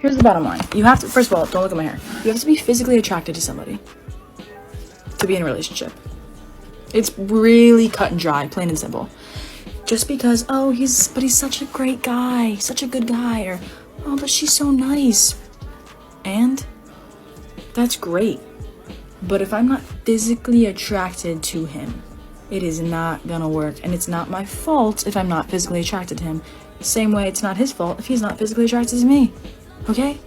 Here's the bottom line. You have to, first of all, don't look at my hair. You have to be physically attracted to somebody to be in a relationship. It's really cut and dry, plain and simple. Just because, oh, he's such a great guy, such a good guy, or, oh, but she's so nice. And that's great. But if I'm not physically attracted to him, it is not gonna work. And it's not my fault if I'm not physically attracted to him. Same way it's not his fault if he's not physically attracted to me. Okay?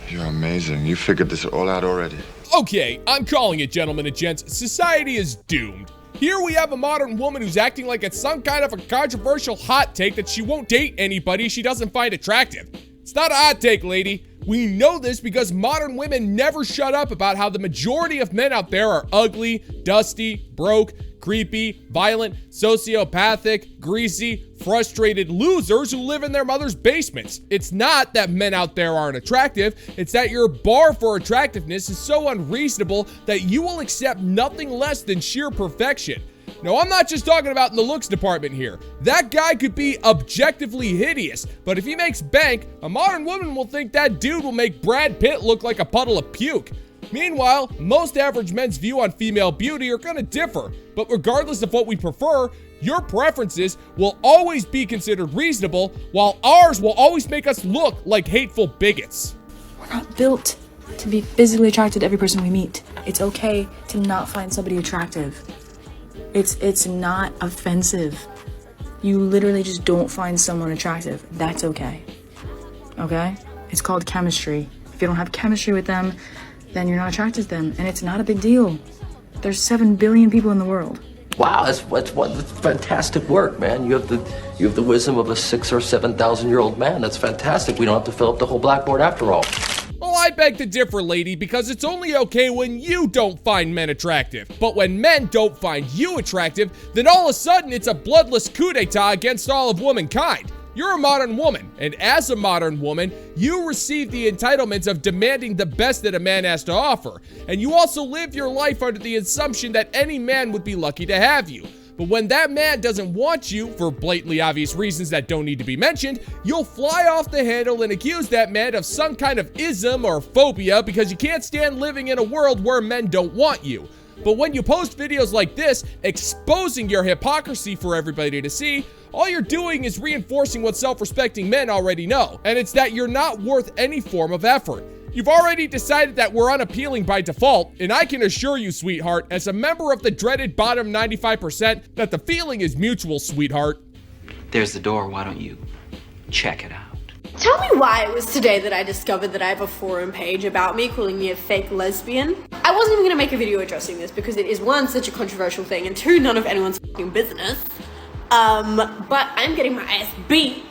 You're amazing. You figured this all out already. Okay, I'm calling it, gentlemen and gents. Society is doomed. Here we have a modern woman who's acting like it's some kind of a controversial hot take that she won't date anybody she doesn't find attractive. It's not a hot take, lady. We know this because modern women never shut up about how the majority of men out there are ugly, dusty, broke, creepy, violent, sociopathic, greasy, frustrated losers who live in their mother's basements. It's not that men out there aren't attractive, it's that your bar for attractiveness is so unreasonable that you will accept nothing less than sheer perfection. Now, I'm not just talking about in the looks department here. That guy could be objectively hideous, but if he makes bank, a modern woman will think that dude will make Brad Pitt look like a puddle of puke. Meanwhile, most average men's view on female beauty are gonna differ, but regardless of what we prefer, your preferences will always be considered reasonable, while ours will always make us look like hateful bigots. We're not built to be physically attracted to every person we meet. It's okay to not find somebody attractive. It's not offensive. You literally just don't find someone attractive. That's okay. Okay? It's called chemistry. If you don't have chemistry with them, then you're not attracted to them, and it's not a big deal. There's 7 billion people in the world. Wow, that's fantastic work, man. You have the wisdom of a 6,000 or 7,000-year-old man. That's fantastic. We don't have to fill up the whole blackboard after all. Well, I beg to differ, lady, because it's only okay when you don't find men attractive. But when men don't find you attractive, then all of a sudden it's a bloodless coup d'etat against all of womankind. You're a modern woman, and as a modern woman, you receive the entitlements of demanding the best that a man has to offer. And you also live your life under the assumption that any man would be lucky to have you. But when that man doesn't want you, for blatantly obvious reasons that don't need to be mentioned, you'll fly off the handle and accuse that man of some kind of ism or phobia because you can't stand living in a world where men don't want you. But when you post videos like this, exposing your hypocrisy for everybody to see, all you're doing is reinforcing what self-respecting men already know, and it's that you're not worth any form of effort. You've already decided that we're unappealing by default, and I can assure you, sweetheart, as a member of the dreaded bottom 95%, that the feeling is mutual, sweetheart. There's the door, why don't you check it out? Tell me why it was today that I discovered that I have a forum page about me calling me a fake lesbian. I wasn't even gonna make a video addressing this because it is one, such a controversial thing, and two, none of anyone's fucking business. But I'm getting my ass beat.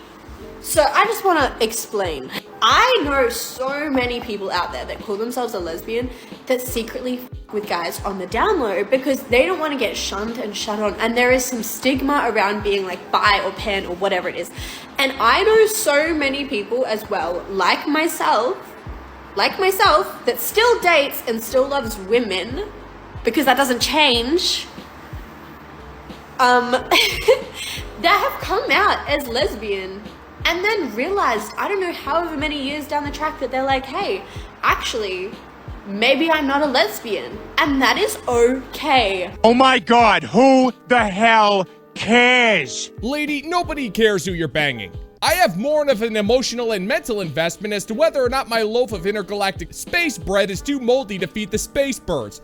So I just want to explain. I know so many people out there that call themselves a lesbian that secretly f with guys on the down low because they don't want to get shunned and shut on, and there is some stigma around being like bi or pan or whatever it is. And I know so many people as well, like myself, that still dates and still loves women because that doesn't change. That have come out as lesbian and then realized, I don't know, however many years down the track, that they're like, hey, actually, maybe I'm not a lesbian, and that is okay. Oh my God, who the hell cares? Lady, nobody cares who you're banging. I have more of an emotional and mental investment as to whether or not my loaf of intergalactic space bread is too moldy to feed the space birds.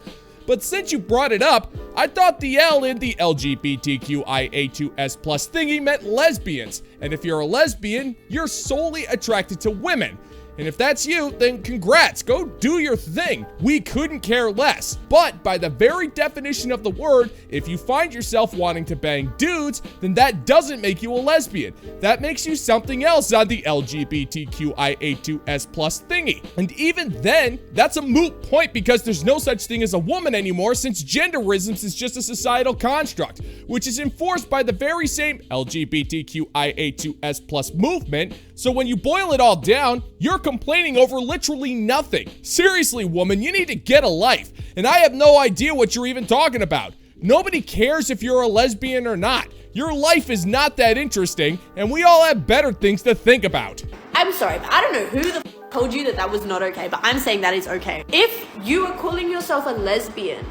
But since you brought it up, I thought the L in the LGBTQIA2S+ thingy meant lesbians. And if you're a lesbian, you're solely attracted to women. And if that's you, then congrats, go do your thing. We couldn't care less. But by the very definition of the word, if you find yourself wanting to bang dudes, then that doesn't make you a lesbian. That makes you something else on the LGBTQIA2S+ thingy. And even then, that's a moot point because there's no such thing as a woman anymore, since genderism is just a societal construct, which is enforced by the very same LGBTQIA2S+ movement. So when you boil it all down, you're complaining over literally nothing. Seriously, woman, you need to get a life. And I have no idea what you're even talking about. Nobody cares if you're a lesbian or not. Your life is not that interesting, and we all have better things to think about. I'm sorry, but I don't know who the told you that that was not okay, but I'm saying that is okay. If you are calling yourself a lesbian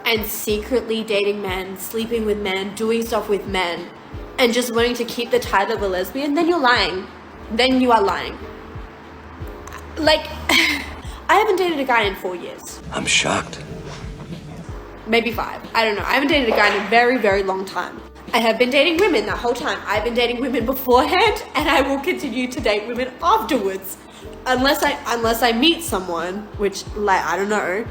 and secretly dating men, sleeping with men, doing stuff with men, and just wanting to keep the title of a lesbian, then you're lying. Then you are lying. Like, I haven't dated a guy in 4 years. I'm shocked. Maybe 5. I don't know. I haven't dated a guy in a very, very long time. I have been dating women that whole time. I've been dating women beforehand, and I will continue to date women afterwards. Unless I meet someone, which, like, I don't know.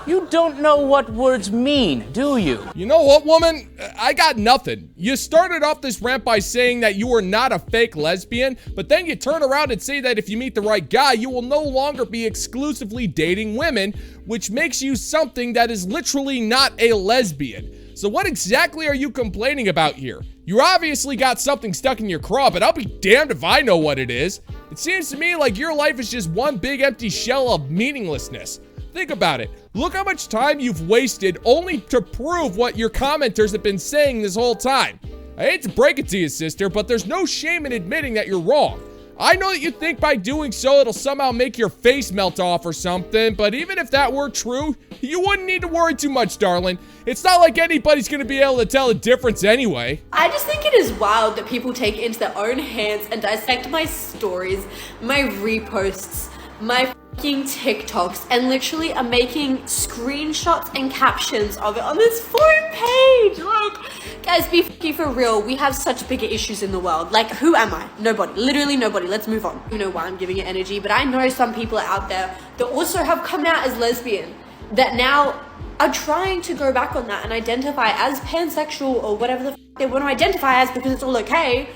You don't know what words mean, do you? You know what, woman? I got nothing. You started off this rant by saying that you are not a fake lesbian, but then you turn around and say that if you meet the right guy, you will no longer be exclusively dating women, which makes you something that is literally not a lesbian. So what exactly are you complaining about here? You obviously got something stuck in your craw, but I'll be damned if I know what it is. It seems to me like your life is just one big empty shell of meaninglessness. Think about it. Look how much time you've wasted only to prove what your commenters have been saying this whole time. I hate to break it to you, sister, but there's no shame in admitting that you're wrong. I know that you think by doing so it'll somehow make your face melt off or something, but even if that were true, you wouldn't need to worry too much, darling. It's not like anybody's gonna be able to tell the difference anyway. I just think it is wild that people take it into their own hands and dissect my stories, my reposts, my fucking TikToks, and literally are making screenshots and captions of it on this forum page. Like, guys, be fucking for real. We have such bigger issues in the world. Like, who am I? Nobody. Literally nobody. Let's move on. You know why I'm giving it energy, but I know some people out there that also have come out as lesbian that now are trying to go back on that and identify as pansexual or whatever the they want to identify as because it's all okay.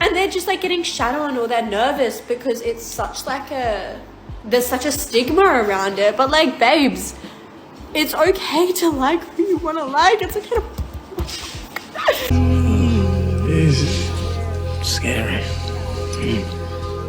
And they're just like getting shat on, or they're nervous because it's such like there's such a stigma around it. But like, babes, it's okay to like who you want to like. It's okay to... This is scary.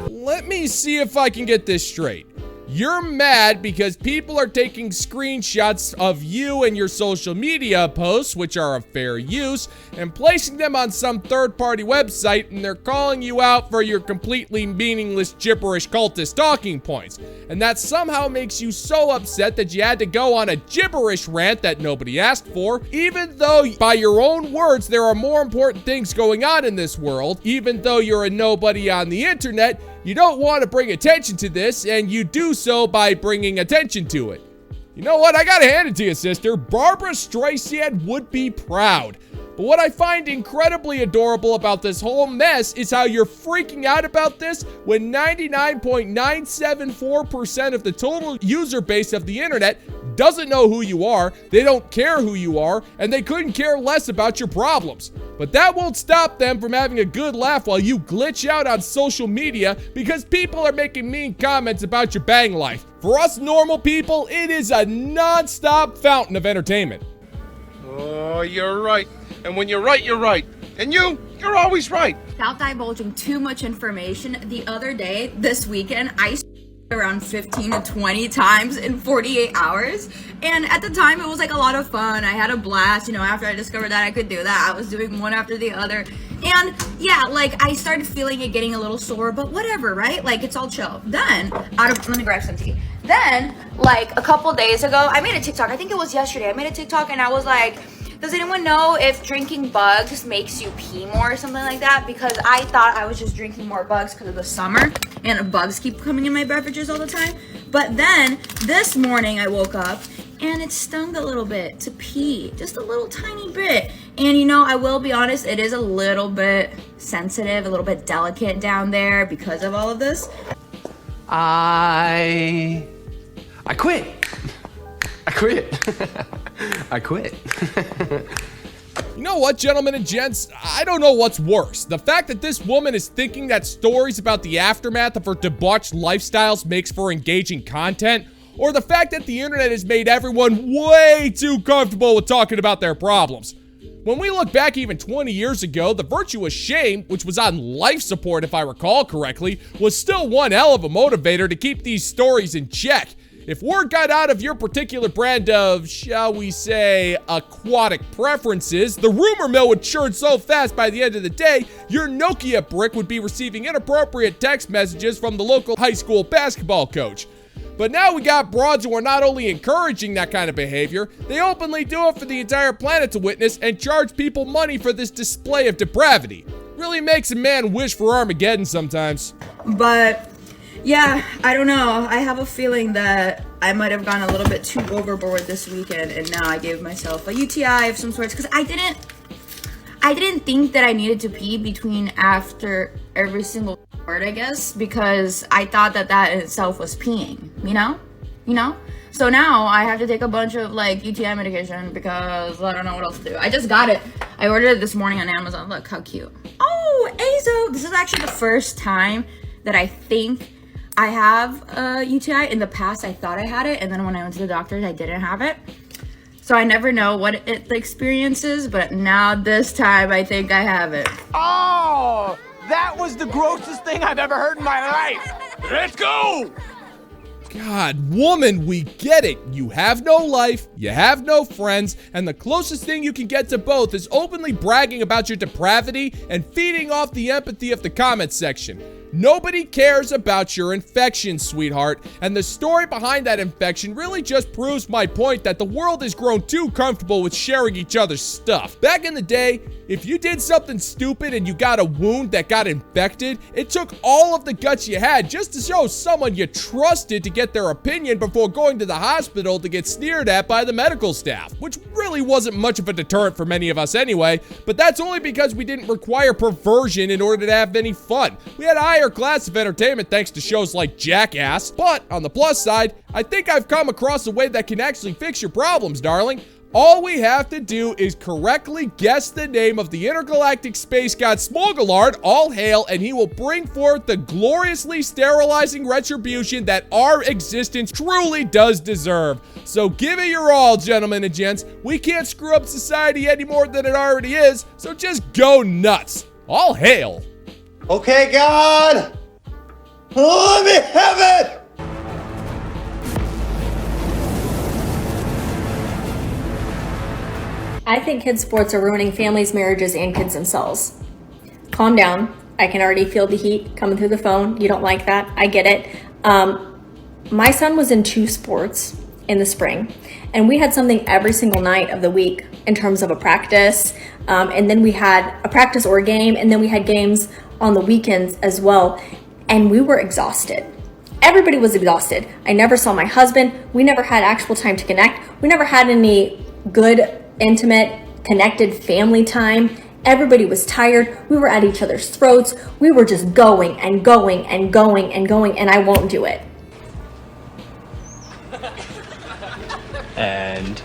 Let me see if I can get this straight. You're mad because people are taking screenshots of you and your social media posts, which are of fair use, and placing them on some third-party website, and they're calling you out for your completely meaningless, gibberish cultist talking points. And that somehow makes you so upset that you had to go on a gibberish rant that nobody asked for, even though, by your own words, there are more important things going on in this world. Even though you're a nobody on the internet, you don't want to bring attention to this, and you do so by bringing attention to it. You know what? I gotta hand it to you, sister. Barbara Streisand would be proud. But what I find incredibly adorable about this whole mess is how you're freaking out about this when 99.974% of the total user base of the internet doesn't know who you are, they don't care who you are, and they couldn't care less about your problems. But that won't stop them from having a good laugh while you glitch out on social media because people are making mean comments about your bang life. For us normal people, it is a non-stop fountain of entertainment. Oh, you're right. And when you're right, you're right. And you're always right. Without divulging too much information, the other day, this weekend, I around 15 to 20 times in 48 hours. And at the time, it was like a lot of fun. I had a blast. You know, after I discovered that I could do that, I was doing one after the other. And yeah, like I started feeling it getting a little sore, but whatever, right? Like it's all chill. Then, let me grab some tea. Then, like a couple days ago, I made a TikTok. I think it was yesterday. I made a TikTok and I was like, does anyone know if drinking bugs makes you pee more or something like that? Because I thought I was just drinking more bugs because of the summer and bugs keep coming in my beverages all the time. But then this morning I woke up and it stung a little bit to pee, just a little tiny bit. And you know, I will be honest, it is a little bit sensitive, a little bit delicate down there because of all of this. I quit. I quit. You know what, gentlemen and gents? I don't know what's worse. The fact that this woman is thinking that stories about the aftermath of her debauched lifestyles makes for engaging content, or the fact that the internet has made everyone way too comfortable with talking about their problems. When we look back even 20 years ago, the virtuous shame, which was on life support if I recall correctly, was still one hell of a motivator to keep these stories in check. If word got out of your particular brand of, shall we say, aquatic preferences, the rumor mill would churn so fast by the end of the day, your Nokia brick would be receiving inappropriate text messages from the local high school basketball coach. But now we got broads who are not only encouraging that kind of behavior, they openly do it for the entire planet to witness and charge people money for this display of depravity. Really makes a man wish for Armageddon sometimes. But yeah, I don't know. I have a feeling that I might have gone a little bit too overboard this weekend, and now I gave myself a UTI of some sorts because I didn't think that I needed to pee between after every single word, I guess, because I thought that in itself was peeing, you know? So now I have to take a bunch of like UTI medication because I don't know what else to do. I just got it. I ordered it this morning on Amazon. Look how cute. Oh, Azo. This is actually the first time that I think I have a UTI. In the past, I thought I had it, and then when I went to the doctors, I didn't have it. So I never know what the experience is, but now this time I think I have it. Oh, that was the grossest thing I've ever heard in my life. Let's go. God, woman, we get it. You have no life, you have no friends, and the closest thing you can get to both is openly bragging about your depravity and feeding off the empathy of the comment section. Nobody cares about your infection, sweetheart, and the story behind that infection really just proves my point that the world has grown too comfortable with sharing each other's stuff. Back in the day, if you did something stupid and you got a wound that got infected, it took all of the guts you had just to show someone you trusted to get their opinion before going to the hospital to get sneered at by the medical staff, which really wasn't much of a deterrent for many of us anyway, but that's only because we didn't require perversion in order to have any fun. We had a higher class of entertainment thanks to shows like Jackass, but on the plus side, I think I've come across a way that can actually fix your problems, darling. All we have to do is correctly guess the name of the intergalactic space god Smogalard, all hail, and he will bring forth the gloriously sterilizing retribution that our existence truly does deserve. So give it your all, gentlemen and gents. We can't screw up society any more than it already is, so just go nuts. All hail. Okay, God, let me have it! I think kids' sports are ruining families, marriages, and kids themselves. Calm down. I can already feel the heat coming through the phone. You don't like that. I get it. My son was in 2 sports in the spring, and we had something every single night of the week in terms of a practice. And then we had a practice or a game, and then we had games on the weekends as well. And we were exhausted. Everybody was exhausted. I never saw my husband. We never had actual time to connect. We never had any good, intimate, connected family time. Everybody was tired. We were at each other's throats. We were just going and going and going and going, and I won't do it. And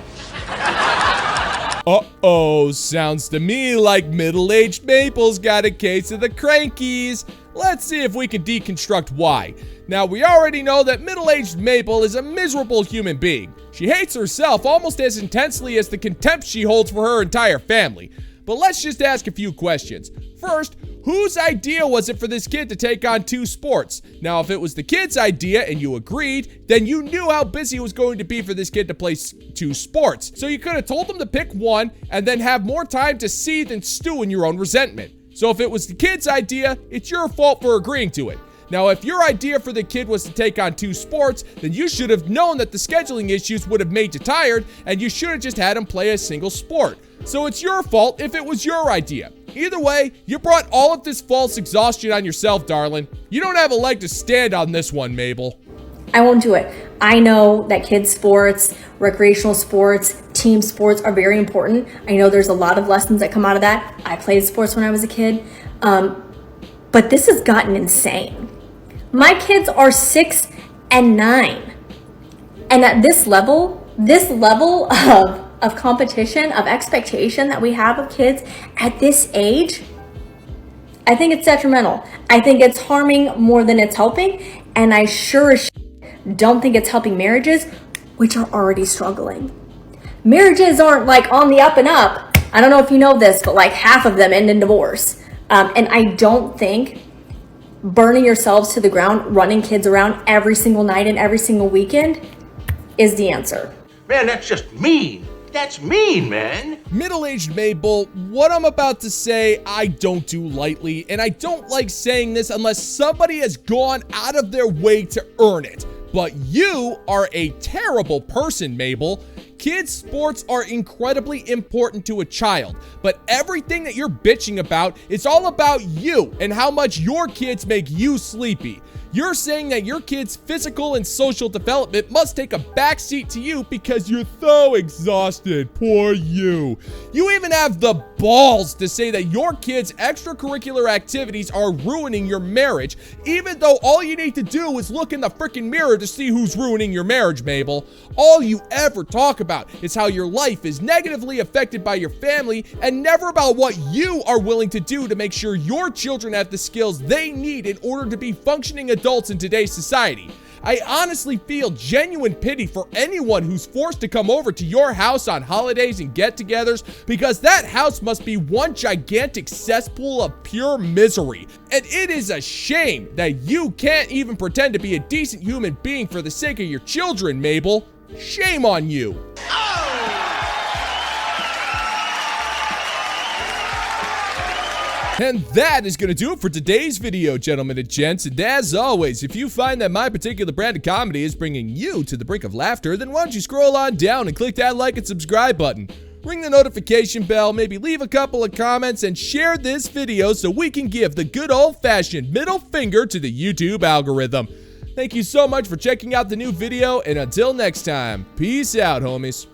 uh-oh, sounds to me like middle-aged Maple's got a case of the crankies. Let's see if we can deconstruct why. Now, we already know that middle-aged Maple is a miserable human being. She hates herself almost as intensely as the contempt she holds for her entire family. But let's just ask a few questions. First, whose idea was it for this kid to take on 2 sports? Now, if it was the kid's idea and you agreed, then you knew how busy it was going to be for this kid to play 2 sports. So you could have told him to pick one and then have more time to seethe and stew in your own resentment. So if it was the kid's idea, it's your fault for agreeing to it. Now, if your idea for the kid was to take on 2 sports, then you should have known that the scheduling issues would have made you tired, and you should have just had him play a single sport. So it's your fault if it was your idea. Either way, you brought all of this false exhaustion on yourself, darling. You don't have a leg to stand on this one, Mabel. I won't do it. I know that kids' sports, recreational sports, team sports are very important. I know there's a lot of lessons that come out of that. I played sports when I was a kid. But this has gotten insane. My kids are 6 and 9. And at this level of competition, of expectation that we have of kids at this age, I think it's detrimental. I think it's harming more than it's helping. And I sure as don't think it's helping marriages, which are already struggling. Marriages aren't like on the up and up. I don't know if you know this, but like half of them end in divorce. And I don't think burning yourselves to the ground, running kids around every single night and every single weekend is the answer. Man, that's just mean. That's mean, man. Middle-aged Mabel, what I'm about to say, I don't do lightly, and I don't like saying this unless somebody has gone out of their way to earn it. But you are a terrible person, Mabel. Kids' sports are incredibly important to a child, but everything that you're bitching about is all about you and how much your kids make you sleepy. You're saying that your kid's physical and social development must take a backseat to you because you're so exhausted. Poor you. You even have the balls to say that your kid's extracurricular activities are ruining your marriage, even though all you need to do is look in the freaking mirror to see who's ruining your marriage, Mabel. All you ever talk about is how your life is negatively affected by your family and never about what you are willing to do to make sure your children have the skills they need in order to be functioning adults in today's society. I honestly feel genuine pity for anyone who's forced to come over to your house on holidays and get-togethers, because that house must be one gigantic cesspool of pure misery. And it is a shame that you can't even pretend to be a decent human being for the sake of your children, Mabel. Shame on you. And that is going to do it for today's video, gentlemen and gents. And as always, if you find that my particular brand of comedy is bringing you to the brink of laughter, then why don't you scroll on down and click that like and subscribe button. Ring the notification bell, maybe leave a couple of comments, and share this video so we can give the good old-fashioned middle finger to the YouTube algorithm. Thank you so much for checking out the new video, and until next time, peace out, homies.